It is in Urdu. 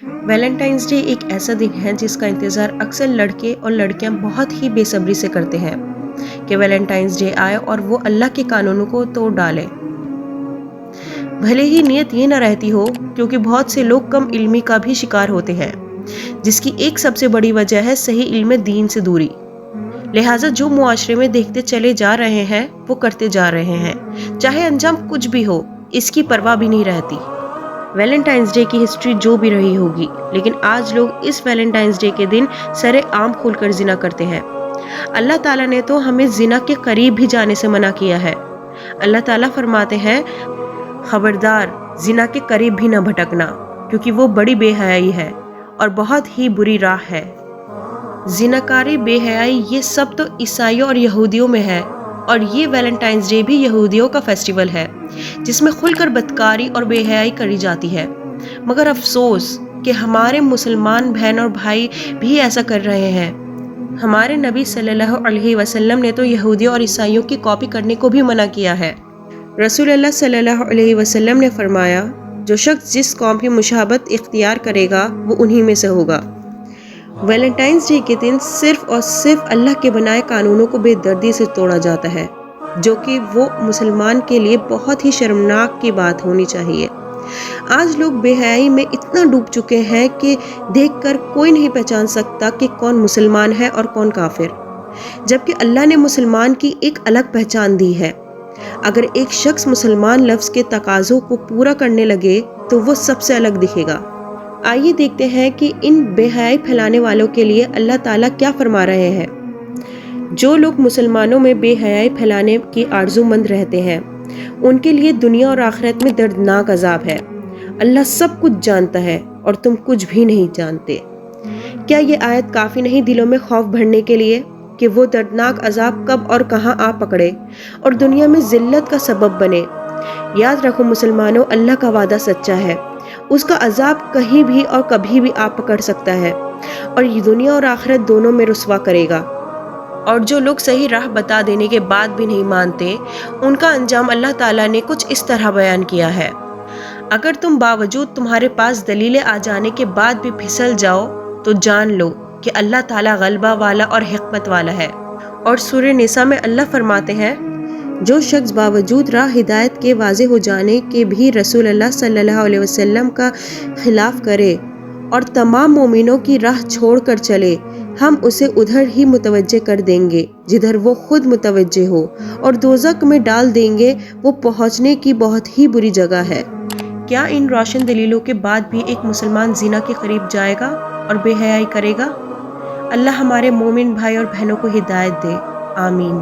ویلنٹائنس ڈے ایک ایسا دن ہے جس کا انتظار اکثر لڑکے اور لڑکیاں بہت ہی بے صبری سے کرتے ہیں کہ ویلنٹائنس ڈے آئے اور وہ اللہ کے قانونوں کو توڑ ڈالے۔ بھلے ہی نیت یہ نہ رہتی ہو، کیونکہ بہت سے لوگ کم علمی کا بھی شکار ہوتے ہیں، جس کی ایک سب سے بڑی وجہ ہے صحیح علم دین سے دوری۔ لہٰذا جو معاشرے میں دیکھتے چلے جا رہے ہیں وہ کرتے جا رہے ہیں، چاہے انجام کچھ بھی ہو، اس کی پرواہ بھی نہیں رہتی۔ ویلنٹائنس ڈے کی ہسٹری جو بھی رہی ہوگی، لیکن آج لوگ اس ویلنٹائنس ڈے کے دن سرے عام کھول کر زنا کرتے ہیں۔ اللہ تعالیٰ نے تو ہمیں زنا کے قریب بھی جانے سے منع کیا ہے۔ اللہ تعالیٰ فرماتے ہیں، خبردار زنا کے قریب بھی نہ بھٹکنا، کیونکہ وہ بڑی بے حیائی ہے اور بہت ہی بری راہ ہے۔ زناکاری، بے حیائی، یہ سب تو عیسائیوں اور یہودیوں میں ہے، اور یہ ویلنٹائنس ڈے بھی یہودیوں کا فیسٹیول ہے جس میں کھل کر بدکاری اور بے حیائی کری جاتی ہے۔ مگر افسوس کہ ہمارے مسلمان بہن اور بھائی بھی ایسا کر رہے ہیں۔ ہمارے نبی صلی اللہ علیہ وسلم نے تو یہودیوں اور عیسائیوں کی کاپی کرنے کو بھی منع کیا ہے۔ رسول اللہ صلی اللہ علیہ وسلم نے فرمایا، جو شخص جس قوم کی مشابہت اختیار کرے گا وہ انہی میں سے ہوگا۔ ویلنٹائنس ڈے کے دن صرف اور صرف اللہ کے بنائے قانونوں کو بے دردی سے توڑا جاتا ہے، جو کہ وہ مسلمان کے لیے بہت ہی شرمناک کی بات ہونی چاہیے۔ آج لوگ بے حیائی میں اتنا ڈوب چکے ہیں کہ دیکھ کر کوئی نہیں پہچان سکتا کہ کون مسلمان ہے اور کون کافر، جبکہ اللہ نے مسلمان کی ایک الگ پہچان دی ہے۔ اگر ایک شخص مسلمان لفظ کے تقاضوں کو پورا کرنے لگے تو وہ سب سے الگ دکھے گا۔ آئیے دیکھتے ہیں کہ ان بے حیائی پھیلانے والوں کے لیے اللہ تعالیٰ کیا فرما رہے ہیں۔ جو لوگ مسلمانوں میں بے حیائی پھیلانے کی آرزو مند رہتے ہیں، ان کے لیے دنیا اور آخرت میں دردناک عذاب ہے۔ اللہ سب کچھ جانتا ہے اور تم کچھ بھی نہیں جانتے۔ کیا یہ آیت کافی نہیں دلوں میں خوف بھرنے کے لیے کہ وہ دردناک عذاب کب اور کہاں آ پکڑے اور دنیا میں ذلت کا سبب بنے؟ یاد رکھو مسلمانوں، اللہ کا وعدہ سچا ہے، اس کا عذاب کہیں بھی اور کبھی بھی آ پکڑ سکتا ہے، اور یہ دنیا اور آخرت دونوں میں رسوا کرے گا۔ اور جو لوگ صحیح راہ بتا دینے کے بعد بھی نہیں مانتے، ان کا انجام اللہ تعالیٰ نے کچھ اس طرح بیان کیا ہے۔ اگر تم باوجود تمہارے پاس دلیلیں آ جانے کے بعد بھی پھسل جاؤ تو جان لو کہ اللہ تعالیٰ غلبہ والا اور حکمت والا ہے۔ اور سورہ نساء میں اللہ فرماتے ہیں، جو شخص باوجود راہ ہدایت کے واضح ہو جانے کے بھی رسول اللہ صلی اللہ علیہ وسلم کا خلاف کرے اور تمام مومنوں کی راہ چھوڑ کر چلے، ہم اسے ادھر ہی متوجہ کر دیں گے جدھر وہ خود متوجہ ہو، اور دوزخ میں ڈال دیں گے، وہ پہنچنے کی بہت ہی بری جگہ ہے۔ کیا ان روشن دلیلوں کے بعد بھی ایک مسلمان زنا کے قریب جائے گا اور بے حیائی کرے گا؟ اللہ ہمارے مومن بھائی اور بہنوں کو ہدایت دے، آمین۔